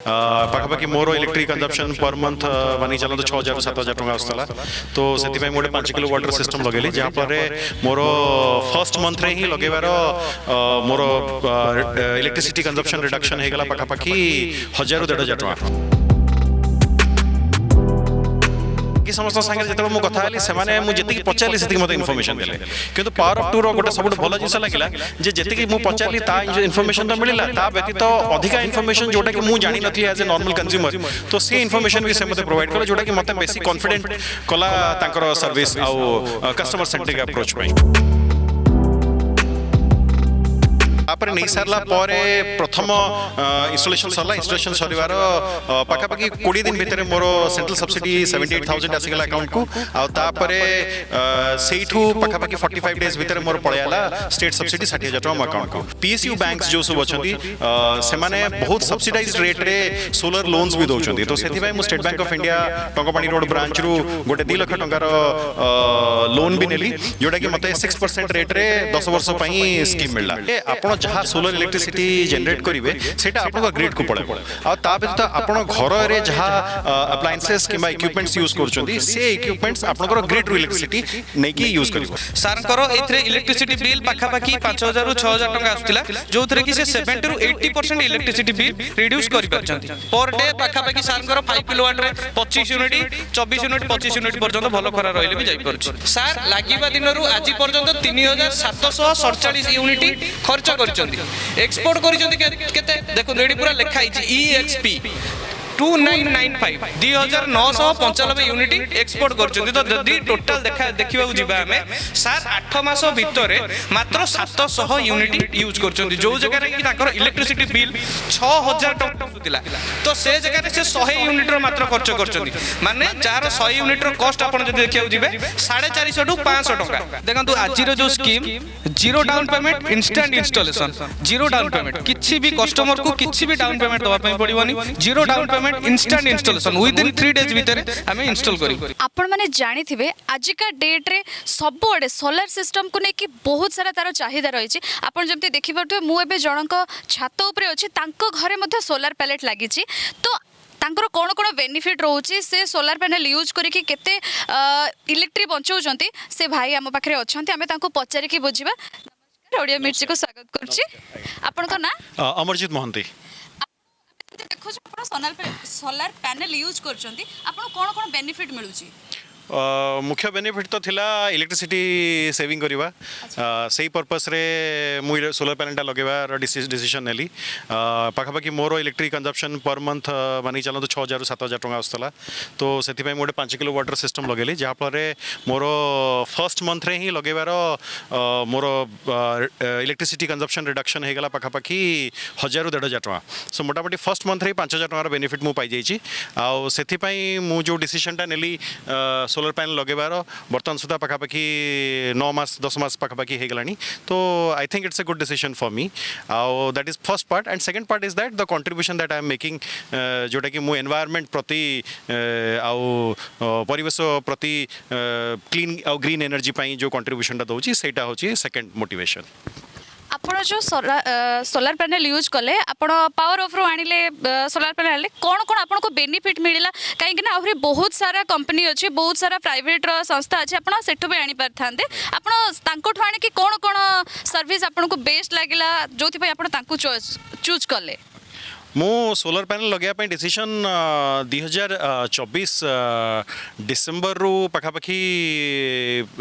पाखापाखि मोर electric consumption per month मानी चलते 6,000-7,000 टका आसला तो से गोटे 5 किलो वाटर सिस्टम लगेली जहाँफल मोर फर्स्ट मंथ रे ही लगेबार मोर इलेक्ट्रिसिटी कंजप्शन रिडक्शन हो गला पाखापाखि 1,000-1,500 टका कि समस्त सागर जो मुझे कथा से मुझे पचारि से मत इनफर्मेशन देले किंतु पावर ऑफ टू रो गोटे सब भल जिन लगे जे जी मुझे पचारि इनफर्मेशन तो मिलला ता व्यतीत अधिका इनफर्मेशन जोटा कि मुझे जानी नथी एज ए नॉर्मल कंज्यूमर तो से इनफर्मेशन भी से मते प्रोवाइड कले जोटा कि मते बेसी कॉन्फिडेंट कला तांकर सर्विस आउ कस्टमर सेंट्रिक अप्रोच पई तापर नहीं सारा प्रथम इंस्टॉलेशन सरला इंस्टॉलेशन सरीबार पाखापाखि 20 दिन भितर मोर सेंट्रल सब्सिडी 78,000 आसीगला अकाउंट को आउे से पाखापाखि 45 डेज भितर मोर पड़ेगा स्टेट सब्सिडी 60,000 टका मो अकाउंट को पीएसयू बैंक्स जो सब अच्छा से बहुत सब्सिडाइज रेट रे सोलर लोन्स भी दौरान तो से State Bank of India Tankapani road branch रू गोटे 2 लाख टंकार लोन भी नेली जोटा कि मते 6% रेट रे 10 वर्ष स्कीम मिलला आप जहाँ सोलर इलेक्ट्रिसिटी जनरेट करेंगे सेटा आपन ग्रिड को पड़े आ व्यतीत आप घर में जहाँ अप्लायंसेस कि इक्विपमेंट्स यूज कर से इक्विपमेंट्स आपन ग्रिड रू इलेक्ट्रिसिटी नहीं कि यूज कर सारंकर एथरे इलेक्ट्रिसिटी बिल पाखापाखि 5,000 ରୁ 6,000 टका आसुतिला जो थरे कि से 70 ରୁ 80% इलेक्ट्रिसिटी बिल रिड्यूस करि परछंती पर डे पाखापाखि सारंकर 5 किलोवाट रे 25 यूनिट 24 यूनिट 25 यूनिट पर्यंत भलो खरा रहिले भी जाई परछ सार लागिबा दिनरु आज पर्यंत 3,747 यूनिट खर्च कर एक्सपोर्ट कर देखो रेडी पूरा लिखा EXP 2995 2,995 यूनिट एक्सपोर्ट कर तो जदि टोटाल देखा जीवा आम सार 8 मास भितर मात्र 700 यूनिट यूज कर जो जगह इलेक्ट्रिसिटी बिल 6,000 टका तो से जगह से 100 यूनिट मात्र खर्च कर माने जार 100 यूनिट कस्ट आप देखा जीवे 450 टू 500 टका देखो आज जो scheme zero down payment instant installation zero down payment किसी भी कस्टमर को किसी भी डाउन पेमेंट दवा पड़ोनी zero down payment instant installation within 3 days भीतर हमें इंस्टॉल करी आपण माने जानी थिबे आज का डेट रे सबोडे सोलर सिस्टम को नेकी बहुत सारा तार चाहिदा रही छी आपण जमते देखि परथु मु एबे जनक छात ऊपर अछि तांको घरे मध्ये सोलर पैलेट लागि छी तो तांकर कोन कोन बेनिफिट रहउची से सोलर पैनल यूज करी कि केते इलेक्ट्रिक बंचौचंती से भाई हम पाखरे अछंती हमें तांको पचारि कि बुझिबा नमस्कार ओडिया मिर्ची को स्वागत करछि आपण को ना अमरजीत मोहंती देखो सोलर पैनल यूज करछंती आपण कोन कोन बेनिफिट मिलुची मुख्य बेनिफिट तो थिला इलेक्ट्रिसिटी सेविंग करवा से पर्पस रे मुझे सोलर पैनल लगेबार डिसीजन नेली पाखापाखि मोर इलेक्ट्रिक कंजप्शन पर मंथ मानी चलते 6,000-7,000 टका आसला तो से गोटे 5 किलो वाटर सिस्टम लगेली जहाँफल मोर फर्स्ट मंथ रे ही लगेबार मोर इलेक्ट्रिसिटी कंजप्शन रिडक्शन हो गला पाखापाखि 1,000-1,500 टका सो मोटामोटी फर्स्ट मंथ रे 5,000 टकार बेनिफिट मु पाई जाइछि आ सेथिपई मु जो डिसीजनटा नेली सोलर पैनल लगेबार बर्तमान सुधा पाखापाखि 9 मास 10 मास पाखापाखि हो गलानी तो I think it's a good decision for me आउ that is first part and second part is that the contribution that I am making जोटा कि मु एनवायरनमेंट प्रति आउ परिवेश प्रति क्लीन आउ ग्रीन एनर्जी पई जो कंट्रीब्यूशन दउची सेटा होची सेकंड मोटिवेशन आपण जो सोलर पैनल यूज कले आपण पावर ऑफ रो आनिले सोलर पैनल कोन कोन आपण को बेनिफिट मिलिला काहे कि ना आहुरी बहुत सारा कंपनी अछि बहुत सारा प्राइवेट रो संस्था अछि आपण सेठु भी आनी परथांते आपण तांको ठवाणी कि कोन कोन सर्विस आपण को बेस्ट लागिला जोथि पय आपण तांको चूज कले मो सोलर पैनल लगे डिसीजन 2024 डिसेम्बर रू पाखापाखि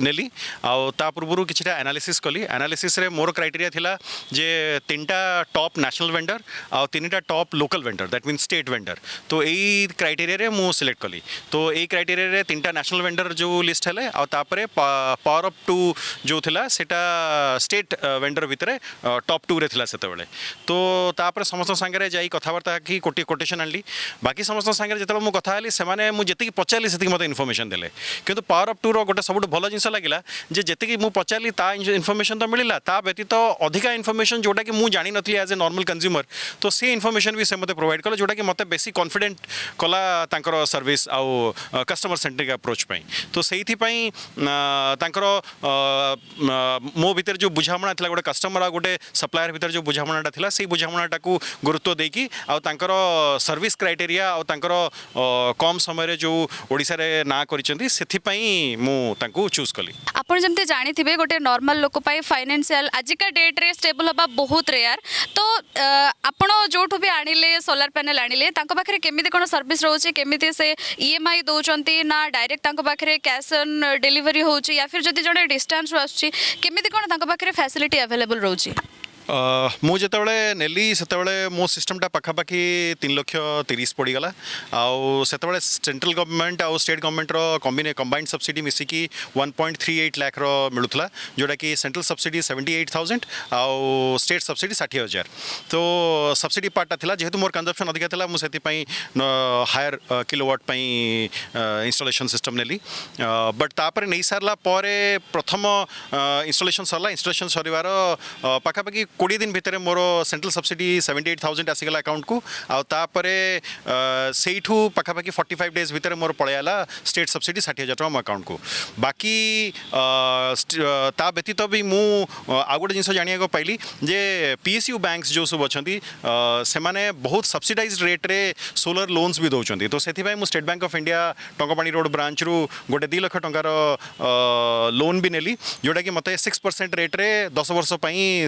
नेली आ पूर्व किछटा एनालिसिस कली एनालिसिस रे मोर क्राइटेरिया थिला जे 3टा टॉप नेशनल वेंडर आ 3टा top local vendor that mean state vendor तो यही क्राइटेरिया रे मु सिलेक्ट कली तो यही क्राइटेरिया रे 3टा नेशनल वेंडर जो लिस्ट हेले आ तापरे पावर ऑफ टू जो थिला सेटा स्टेट वेंडर भितरे टॉप 2 रे थिला सेते बेले तो तापरे समस्त संगे जाई कथबार्ता कि कोटी कोटेशन आनली बाकी समस्त सागर जो मुझे कथा से मुझे पचारि से मत इनफर्मेशन देले किंतु पावर ऑफ टू रो गोटे सब भल जिन लगे जे जी मुझे पचारि ता इनफर्मेशन तो मिलला ता व्यतीत अधिका इनफर्मेशन जोटा कि मुझे जानी नथली एज ए नॉर्मल कंज्यूमर तो से इनफर्मेशन भी से मत प्रोवाइड कले जोटा कि मत बेसी कॉन्फिडेंट कला तांकर सर्विस आउ कस्टमर सेंट्रिक अप्रोच पई तो सेइथि पई तांकर मो भीतर जो बुझामणा थिला गोटे कस्टमर आ गोटे सप्लायर भीतर जो बुझामणाटा थिला से बुझामणाटा को गुरुत्व देकी आउ तांकर सर्विस क्राइटेरिया आउ तांकर कम समय जो ओडिसा रे ना करिसेंती सेथि पई मु तांको चूज कली। आपण जमते जानिथिबे गोटे नॉर्मल लोक पाई फाइनेंशियल आजिका डेट रे स्टेबल हबा बहुत रेयर तो आपण जोठु भी आनिले सोलर पैनल आनिले तांको पाखरे केमिति कोन सर्विस रहउची केमिति से ईएमआई दोचंती ना डायरेक्ट तांको पाखरे कैश ऑन डिलीवरी होउची या फिर जदि जणे डिस्टेंस रो आछी केमिति कोन तांको पाखरे फैसिलिटी अवेलेबल रहउची। मु जितेबाला नेली सेतेबाला मो सिस्टमटा पाखापाखि 3,30,00,000 पड़गला आउ सेतेबाला सेंट्रल गवर्नमेंट आउ स्टेट गवर्नमेंट कंबाइंड सब्सिडी मिसिकी 1.38 लाख रो मिलुथला जोटा कि सेंट्रल सब्सिडी 78,000 आउ स्टेट सब्सिडी 60,000 तो सब्सिडी पार्टा थिला जेहेतु मोर कंजप्शन अधिका थिला मु सेति पई हायर किलोवाट पई इंस्टॉलेशन सिस्टम नेली बट तापर नै सारला परे प्रथम इंस्टॉलेशन सरला इंस्टॉलेशन सरीवार पाखापाखि 20 दिन भितर मोर सेंट्रल सब्सिडी 78,000 आसीगला अकाउंट को आउे सेठू पाखापाखि 45 डेज भितर मोर पलैला स्टेट सब्सिडी 60,000 टका मो अकाउंट को बाकी ता व्यतीत भी मु आ गोटे जिन जाना पाइली जे पीएसयू बैंक्स जो सब अच्छा से माने बहुत सब्सिडाइज रेट रे सोलर लोन्स भी दौरान तो से State Bank of India Tankapani road branch रु गोटे 2 लाख टंकार लोन भी नेली जोटा कि मत 6% रेट रे 10 वर्ष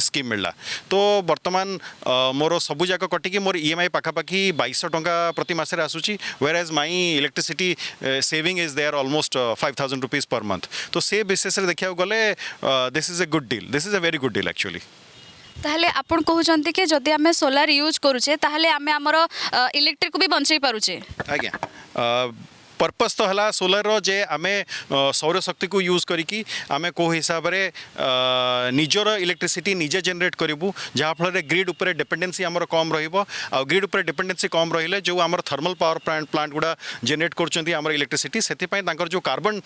स्कीम मिलला तो वर्तमान मोर सबू जाक कटिकी मोर ईएमआई पाखापाखि 2200 टंका प्रति मासरे आसुची whereas my electricity saving is there almost 5,000 rupees per month तो से बेसिस रे देखिया गले this is a good deal this is a very good deal actually. ताहले आपण कहउचंती कि जदि आमे सोलार यूज करूचे ताहले आमे हमर इलेक्ट्रिक को भी बंचै पारुचे। आज्ञा पर्पस तो है सोलर जे आमे सौर शक्ति को यूज करिकी आमे को हिसाब रे निजर इलेक्ट्रिसिटी निजे जनरेट करूँ जहाँ फल ग्रिड उपर डिपेंडेंसी आमर कम रहिबो आ ग्रिड उपर डिपेंडेंसी कम रहिले जो आमर थर्मल पावर प्लांट गुड़ा जनरेट करछंती आमर इलेक्ट्रिसिटी सेति पई तांकर जो कार्बन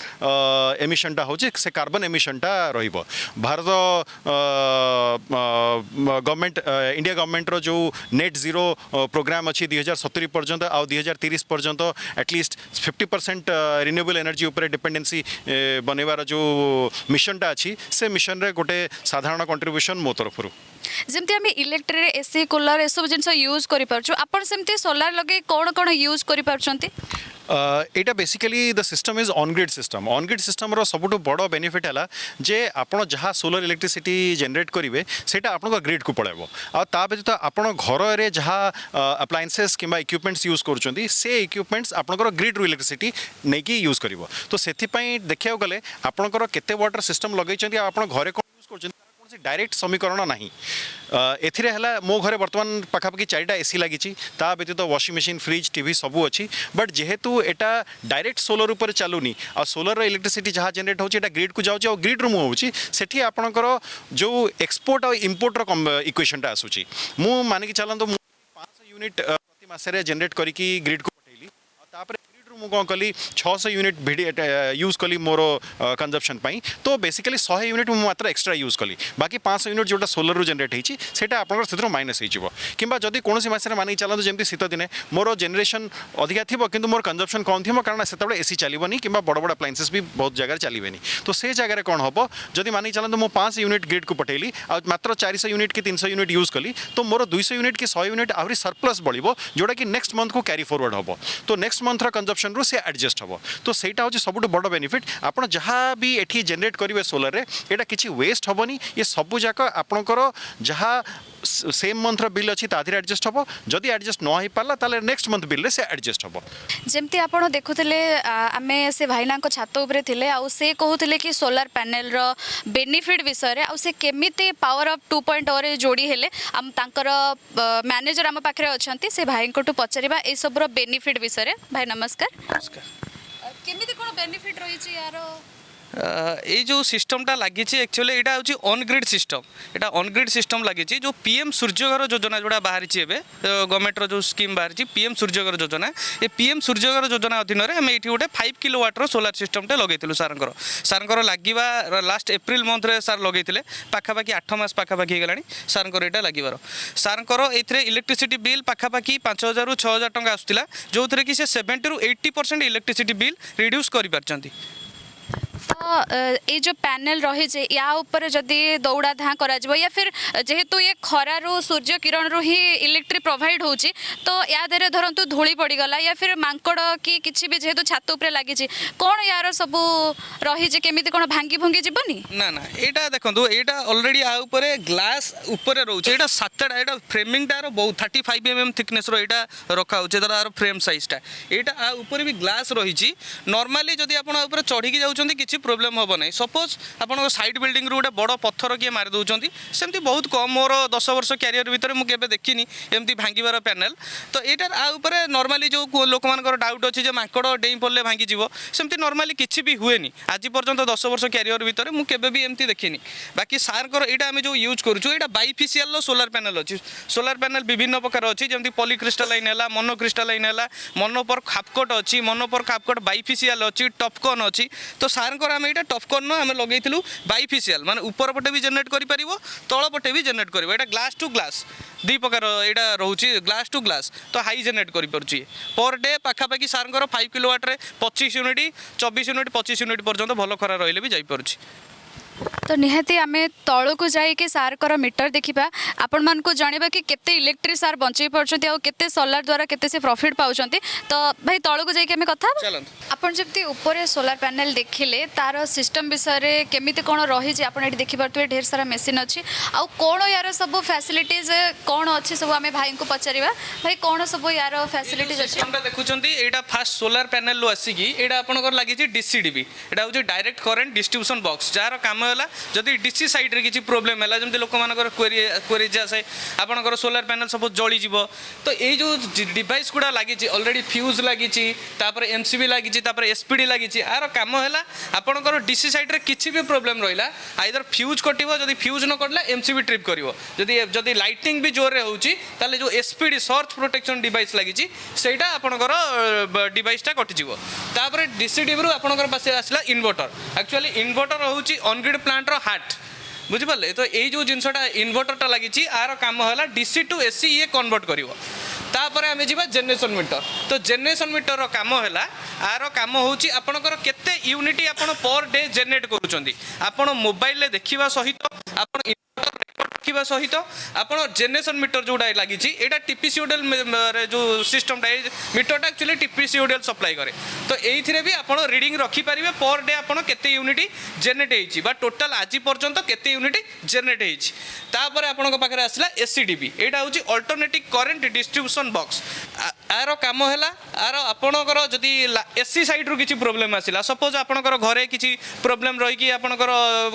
एमिशनटा होचे से कार्बन एमिशनटा रहिबो भारत गवर्नमेंट इंडिया गवर्नमेंट रो जो नेट जीरो प्रोग्राम अच्छी 2070 पर्यंत आ 2030 पर्यंत एटलिस्ट 50% रिन्यूएबल एनर्जी ऊपर डिपेंडेंसी बनवार जो मिशनटा अच्छी से मिशन रे गोटे साधारण कंट्रीब्यूशन मो तरफ जमती आम इलेक्ट्रिक एसी कूलर ए सब जिन यूज कर आपन सेमती सोलार लगे कौन कौन यूज कर एटा basically the system is on grid system रो सबुठ बड़ बेनिफिट है जे आपण जहाँ सोलर इलेक्ट्रिसिटी जनरेट करेंगे सेटा आपण ग्रिड को पड़ेबो आ ता व्यतीत आपण घर रे जहाँ अप्लायंसेस किंबा इक्विपमेंट्स यूज करूछंती से इक्विपमेंट्स आपणकर ग्रिड रू इलेक्ट्रिसिटी नेकी यूज करिवो तो सेथि पई देखिया गले आपणकर केते वाटर सिस्टम लगैछंती आपण घरे कोन यूज करछंती डायरेक्ट समीकरण नाही एथिरे हला मो घरे वर्तमान पाखापाखि 4टा एसी लगी ता व्यतीत वाशिंग मशीन फ्रिज टीवी सबू अच्छी बट जेहेतु एटा डायरेक्ट सोलर ऊपर चलुनी आ सोलर इलेक्ट्रिसिटी जहाँ जनरेट होची एटा ग्रिड को जाउची आ ग्रिड रू मु होची सेठी आपणकर जो एक्सपोर्ट और इंपोर्ट रो इक्वेशनटा आसुची मु माने कि चलन तो 500 यूनिट प्रति मासरे जनरेट करिकी ग्रिड को पठैली आ तापर मु कौन कली 600 यूनिट यूज कली मोर कंजप्शन पाई तो बेसिकली 100 यूनिट मु मात्र एक्स्ट्रा यूज कली बाकी 500 यूनिट जोटा सोलर रू जनरेट होती सेटा आपनकर सेथरो माइनस हो किंबा जदि कोनोसी मासरे मानि चलतो जेमती शीत दिने मोर जनरेशन अधिका थिबो किंतु मोर कंजप्शन कम थिबो कारण सेतबे एसी चलिबोनी किंबा बड़ बड़ अप्लायंसेस भी बहुत जगह चलिबेनी तो से जगह कौन हम जदि मानि चलतो मु 500 यूनिट ग्रिड को पठेली आ मात्र 400 यूनिट कि 300 यूनिट यूज कली तो मोर 200 यूनिट कि 100 यूनिट आहुरी सरप्लस बढ़िबो जोटा कि नेक्स्ट मंथ को कैरी फॉरवर्ड हम तो नेक्स्ट मंथ रो कंजप्शन रू से एडजस्ट हम तो सेटा होची सबुठ बड़ बेनिफिट आपण जहाँ भी एठी जनरेट करेंगे सोलर रे एटा किछि वेस्ट हेनी ये सबू जाक आपणकर जहाँ सेम मंथ बिल अच्छी ताधीरे एडजस्ट हम जदि एडजस्ट न हो पाला ताले नेक्स्ट मंथ बिल से एडजस्ट हम जमती आपण देखुथिले आमे से भाईना को छात ऊपर थिले आ से कहउथिले कि सोलर पैनल रो बेनिफिट विषय रे आ से केमिति पावर अप 2.0 रे जोड़ी हेले हम तांकर मैनेजर हम पाखरे अछंती से भाई को पचारिबा ए सब रो बेनिफिट विषय रे भाई नमस्कार केमिति कोन बेनिफिट रही छी यारो ये जो सिस्टमटा लगी एक्चुअली यहाँ हूँ ऑन ग्रिड सिस्टम यहाँ ऑन ग्रिड सिस्टम लगी जो पीएम सूर्यघर योजना जोड़ा बाहरी गवर्नमेंट जो स्कीम बाहरी पीएम सूर्यघर योजना ये पीएम सूर्यघर योजना अधीन में ये गोटे 5 किलोवाट सोलार सिस्टमटे लगेलु सार लगे लास्ट एप्रिल मंथ रे सार लगे पाखापाखि 8 मास पाखापाखि गला सार यहाँ लगे सार ये इलेक्ट्रिसिटी बिल पाखापाखि 5,000 ରୁ 6,000 टंका आसूला जो थे कि 70 ରୁ 80% इलेक्ट्रिसिटी बिल रिड्यूस कर ये जो पैनल रही है या ऊपर जदि दौड़ा धाँ करा या फिर जेहेतु ये खरारू सूर्य किरण रू ही इलेक्ट्रिक प्रोवाइड होची तो या देहरे धरतु धूली पड़गला या फिर मांकड़ कि किसी भी जेहेतु छात उपरे लगी कौन यार सब रही केमी कौन भांगी भुंगी जीवनी ना ना एटा देखो एटा ऑलरेडी आ ऊपर ग्लास ऊपर रोचे एटा सातटा एटा फ्रेमिंग टार बहुत 35 mm थिकनेस रो एटा रखा होचे तार फ्रेम साइज टा एटा आ ऊपर भी ग्लास रही नॉर्मली जदि आपण ऊपर चढ़ी जाउछंती किछि प्रॉब्लम होबो नै सपोज आपण साइड बिल्डिंग रू गोटे बड़ पत्थर किए मारि दउछंती सेमती बहुत कम मोर 10 वर्ष कैरियर भितर मु केबे देखिनी एमती भांगीबार पैनल तो एटा आ ऊपर नॉर्मली जो लोक मानकर डाउट अछि जे माकड़ डेई पड़ले भांगी जीवो सेमती नॉर्मली किछि भी हुएनी आज पर्यंत 10 वर्ष कैरियर भितर मु केबे भी एमती देखिनी बाकी सार कर एटा आमे जो यूज करूछु एटा बाइफिशियल लो सोलर पैनल अछि सोलर पैनल विभिन्न प्रकार अछि जेमती पॉलीक्रिस्टलाइन हैला मोनोक्रिस्टलाइन हैला मोनोपर खापकोट अछि मोनोपर खापकोट बाइफिशियल अछि टॉपकॉर्न अछि तो सार कर आमे एटा टॉपकॉर्न नो आमे लगेइथिलु बाइफिशियल माने ऊपर पटे भी जनरेट करि परिबो तळ पटे भी generate करिवो Etah glass to glass दी प्रकार एटा रहउछि ग्लास टू ग्लास तो हाई जनरेट करि परछि पर डे पाखापाखि सार कर 5 किलोवाट रे 25 यूनिट 24 यूनिट 25 यूनिट पर्यंत भलो खरा रहिले भी जाई परछि तो निहाती आम तौक जाइए सार कर मीटर देखा आपण मान जानवा कि केते इलेक्ट्रिक सार बंचाई पार्टी आ केते सोलार द्वारा केते से प्रॉफिट पाउछंती तो भाई तौक जाइए आम कथा आपण जब ऊपर सोलार पैनल देखिले तार सिस्टम विषय रे केमिति कोन रही जे आपण एटी देखि पारतुए ढेर सारा मशीन अछि आ कोन यार सब फैसिलिटीज कोन अछि सब आम भाई को पचारिबा भाई कोन सब यार फैसिलिटीज अछि सिस्टम देखुचंती एटा फास्ट सोलार पैनल लो आसी की एटा आपनकर लागि छी डीसीडीबी एटा होची direct current distribution box jar काम होला जदि डीसी साइड रे किछि प्रॉब्लम होला जमते लोक मानकर क्वेरी जासे आपनकर सोलार पैनल सपोज जळी जिवो तो एई जो डिवाइस गुडा लागि छी ऑलरेडी फ्यूज लागि छी तापर एमसीबी लागि छी तापर एसपीडी लागि छी आरो काम होला आपनकर डीसी साइड रे किछि भी प्रॉब्लम रहिला आइदर फ्यूज कटिवो जदि फ्यूज न कटला एमसीबी ट्रिप करिवो जदि लाइटिंग भी जोर रे होउची ताले जो एसपीडी सर्च प्रोटेक्शन डिवाइस लागि छी सेटा आपनकर डिवाइस टा कटि जिवो तापर डीसीडीबी रो आपनकर पासे आसला इन्वर्टर एक्चुअली इन्वर्टर होउची ऑन ग्रिड प्लांट रो हार्ट बुझिपारे तो यही जो जिनसटा इन्वर्टरटा लगी आर काम है डीसी टू एसी ये कन्वर्ट कर तापर आम जा जेनेरेशन मीटर तो जेनेरेशन मीटर काम है आर काम होची आपनकर केते यूनिट आपण पर डे जेनेरेट करूछंती आपण मोबाइल देखिबा सहित आपण इन्वर्टर रखिबा सहित आपण जेनेरेशन मीटर जोडा लागि छी एटा टीपीसीओडीएल जो सिस्टमटा मीटरटा एक्चुअली टीपीसीओडीएल सप्लाई करे तो एइथिरे भी आपण रीडिंग रखि परिबे पर डे आपण केते यूनिट जेनेरेट हेछि बा टोटल आज पर्यंत केते यूनिट जेनेरेट हेछि तापर आपण पाखरे आसला एससीडीबी एटा होछि अल्टरनेटिव करंट डिस्ट्रीब्यूशन बॉक्स आरो काम हैला आरो आपणकर जदि एसी साइड रो किछि प्रॉब्लम आसिला सपोज आपणकर घरे किछि प्रॉब्लम रही कि आपणकर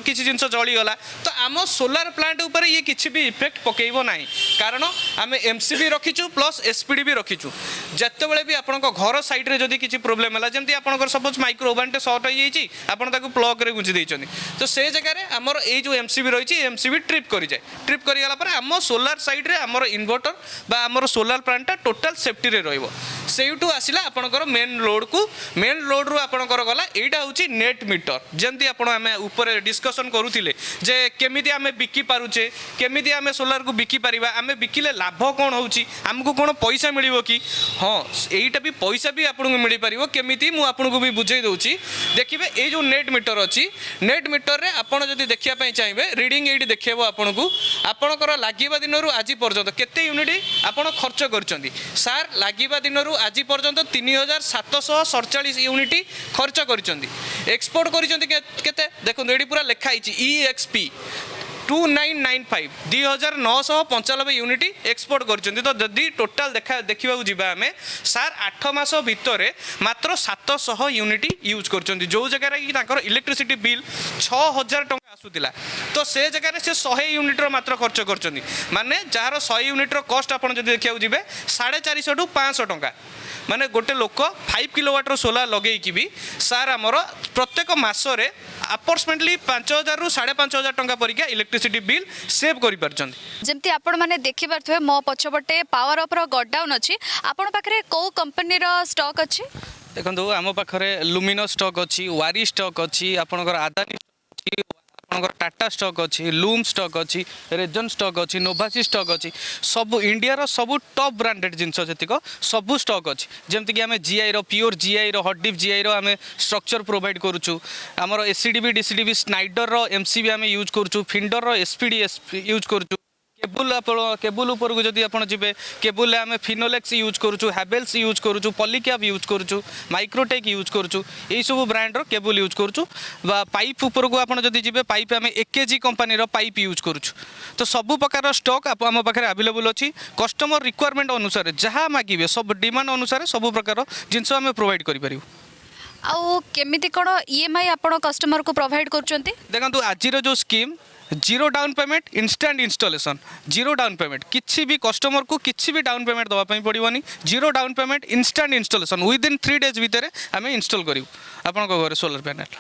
किछि जिंस जळी गला तो आम सोलार प्लांट ऊपर ये किछि भी इफेक्ट पकेइबो नाही कारण आमे एमसीबी रखिछु प्लस एसपीडी भी रखिछु जत्ते बेले भी आपणक घर साइड रे जदि किछि प्रॉब्लम हैला जेमति आपणकर सपोज माइक्रो ओवन टे शॉर्ट होई जाइछि आपण ताकू प्लग रे गुंजी दैछनी तो से जगह रे हमर ए जो एमसीबी रहिछि एमसीबी ट्रिप करि जाय ट्रिप करि गला पर आम सोलार साइड रे हमर इन्वर्टर बा हमर सोलार प्लांट टोटल सेफ्टी रे रहइबो सेउटू आसिला आपणकर मेन लोड रु आपणकर गला एटा होछि नेट मीटर जेमति आपण आमे ऊपर डिस्कशन करूथिले जे केमिति आमे बिकी पारुचे केमिति आमे सोलार को बिकी परिबा आमे बिकिले लाभ कोन होउची हमकु कोन पैसा मिलिबो कि हां एटा भी पैसा भी आपन को मिलि परिबो केमिति मु आपन को भी बुझाई दउची देखिबे ए जो नेट मीटर अछि नेट मीटर रे आपण जदि देखिया पई चाहिबे रीडिंग एडी देखिबो आपन को आपनकर लागिबा दिनरु आजि पर्यंत केते यूनिट आपण खर्च करचंती सार लागिबा दिनरु आजि पर्यंत 3747 यूनिट खर्च करचंती एक्सपोर्ट करचंती केते देखो एडी पूरा लेखा आइची EXP 2995 2995 यूनिट एक्सपोर्ट करचंती तो जदि टोटल देखा जीवा आमे सार 8 मास भितर मात्र 700 यूनिट यूज करचंती जो जगह रे कि ताकर इलेक्ट्रिसिटी बिल 6000 टंका आसुतिला तो से जगह रे से 100 यूनिट रो मात्र खर्च करचंती माने जार 100 यूनिट रो कॉस्ट आपण जदि देखिया जीवे 450 टू 500 टंका माने गोटे लोक 5 किलोवाट रो सोलार लगे कि भी सार आमर प्रत्येक मासरे अप्रोक्सिमेटली 5000 रु 5500 टंका परिका इलेक्ट्रिसिटी बिल सेव करि परछंती जेमती आपण माने देखि परथवे मो पछपटे पावर अप रो गॉडाउन अछि आपण पाखरे को कंपनी रो स्टॉक अछि देखंतु आम पाखरे लुमिनो स्टॉक अछि वारी स्टॉक अछि आपनकर आदानी अछि ଆପଣଙ୍କର ଟାଟା ଷ୍ଟକ୍ ଅଛି, ଲୁମ୍ ଷ୍ଟକ୍ ଅଛି, ରେଜନ୍ ଷ୍ଟକ୍ ଅଛି, ନୋଭାସି ଷ୍ଟକ୍ ଅଛି, ସବୁ ଇଣ୍ଡିଆର ସବୁ ଟପ୍ ବ୍ରାଣ୍ଡେଡ୍ ଜିନିଷ ଯେତିକ ସବୁ ଷ୍ଟକ୍ ଅଛି। ଯେମିତିକି ଆମେ ଜିଆଇର ପିଓର ଜିଆଇର ହଟ୍ଡିପ୍ ଜିଆଇର ଆମେ ଷ୍ଟ୍ରକ୍ଚର ପ୍ରୋଭାଇଡ଼ କରୁଛୁ। ଆମର ଏସିଡିବି ଡିସିଡିବି ସ୍ନାଇଡରର ଏମ୍ସିବି ଆମେ ୟୁଜ୍ କରୁଛୁ, ଫିଣ୍ଡରର ଏସ୍ପିଡି ୟୁଜ୍ କରୁଛୁ। କେବୁଲ ଆପଣ କେବୁଲ ଉପରକୁ ଯଦି ଆପଣ ଯିବେ କେବୁଲରେ ଆମେ ଫିନୋଲେକ୍ସ ୟୁଜ୍ କରୁଛୁ, ହାଭେଲ୍ସ ୟୁଜ୍ କରୁଛୁ, ପଲିକ୍ୟାବ୍ ୟୁଜ୍ କରୁଛୁ, ମାଇକ୍ରୋଟେକ୍ ୟୁଜ୍ କରୁଛୁ, ଏଇସବୁ ବ୍ରାଣ୍ଡର କେବୁଲ ୟୁଜ୍ କରୁଛୁ। ବା ପାଇପ୍ ଉପରକୁ ଆପଣ ଯଦି ଯିବେ ପାଇପ୍ ଆମେ ଏକେଜି କମ୍ପାନୀର ପାଇପ୍ ୟୁଜ୍ କରୁଛୁ। ତ ସବୁ ପ୍ରକାର ଷ୍ଟକ୍ ଆମ ପାଖରେ ଆଭେଲେବୁଲ୍ ଅଛି। କଷ୍ଟମର ରିକ୍ୱାରମେଣ୍ଟ ଅନୁସାରେ ଯାହା ମାଗିବେ ସବୁ ଡିମାଣ୍ଡ ଅନୁସାରେ ସବୁ ପ୍ରକାର ଜିନିଷ ଆମେ ପ୍ରୋଭାଇଡ଼ କରିପାରିବୁ। ଆଉ କେମିତି କ'ଣ EMI ଆପଣ କଷ୍ଟମରକୁ ପ୍ରୋଭାଇଡ଼ କରୁଛନ୍ତି? ଦେଖନ୍ତୁ ଆଜିର ଯେଉଁ scheme zero down payment instant installation, zero down payment किसी भी कस्टमर को किसी भी डाउन पेमेंट दवाई पड़ोनी। Zero down payment instant installation within 3 days भितर आम इंस्टॉल करूँ आपण घर सोलर पैनल।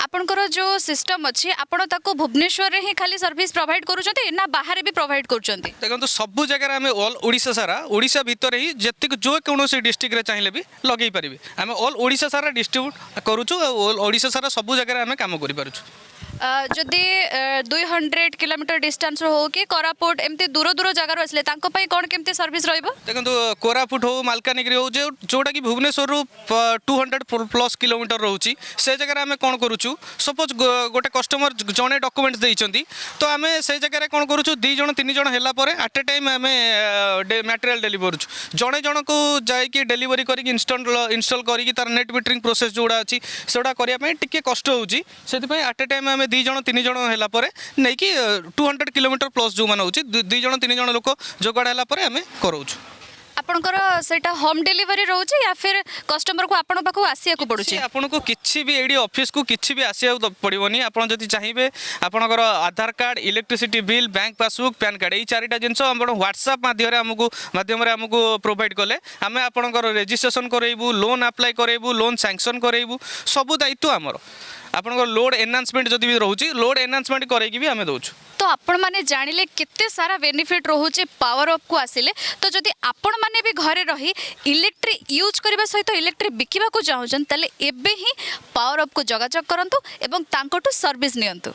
आपणकर जो सिस्टम अच्छी आपण ताको भुवनेश्वर रे ही खाली सर्विस प्रोवाइड करूछंती ना बाहर भी प्रोवाइड करूछंती? देखो सब जगह आम ऑल ओडिशा सारा ओडिशा भितर ही जति जो कौन डिस्ट्रिक्ट रे चाहिए भी लगे पारे आम ऑल ओडिशा सारा डिस्ट्रीब्यूट करूँ। ऑल ओडिशा सारा सब जगह आम काम कर पारुछु। जदि 200 किलोमीटर डिस्टेंस हो कि कोरापुट एमती दूर दूर जगार आसले तांको पई कोन केमती सर्विस रहइबो? देखो कोरापुट हो मालकानगिरी हो जोटा कि भुवनेश्वर 200+ किलोमीटर रोची से जगह आम कौन करूँ। सपोज गोटे कस्टमर जड़े डॉक्यूमेंट्स देइचंती तो आम से जगह कौन करूँ 2 जण 3 जण होला परे एट ए टाइम आम मटेरियल डेलीवर जड़े जन को जाइए डेलीवरी करके इंस्टॉल करके तार नेट मीटरिंग प्रोसेस जोड़ा अच्छी से करने टिके कष्ट होची। से एट ए टाइम आम 2 जण 3 जण होला परे नहीं कि 200 किलोमीटर प्लस जो मान होची 2 जण 3 जण लोक जोगाड़ होला परे आम कराउछु। आपणकर सेटा होम डिलीवरी रहउची या फिर कस्टमर को आपण पाखु आसिया को पड़ुची? आपन को किछि भी एडी ऑफिस को किछि भी आसिया पड़िबोनी। आपन जदि चाहिबे आपनकर Aadhaar card, electricity bill, bank passbook, PAN card, एई चारिटा जिंस आपन व्हाट्सएप माध्यम रे हमकु प्रोवाइड कले आमे आपनकर रजिस्ट्रेशन करेइबू, लोन अप्लाई करेइबू, लोन सैंक्शन करेइबू, सब दायित्व हमर। आपनकर लोड एनहांसमेंट जदि भी रहउची लोड एनहांसमेंट करैकि भी आमे दोछु। तो आपण माने जानिले केते सारा बेनिफिट रहउची पावर अप को आसिले। तो जदि आपण माने भी घरे रही इलेक्ट्रिक यूज करबा सहित इलेक्ट्रिक बिकिबा को चाहउछन तले एबे ही पावर अप को जोगाजोग करंतु एवं तांकोटू सर्विस नियंतु।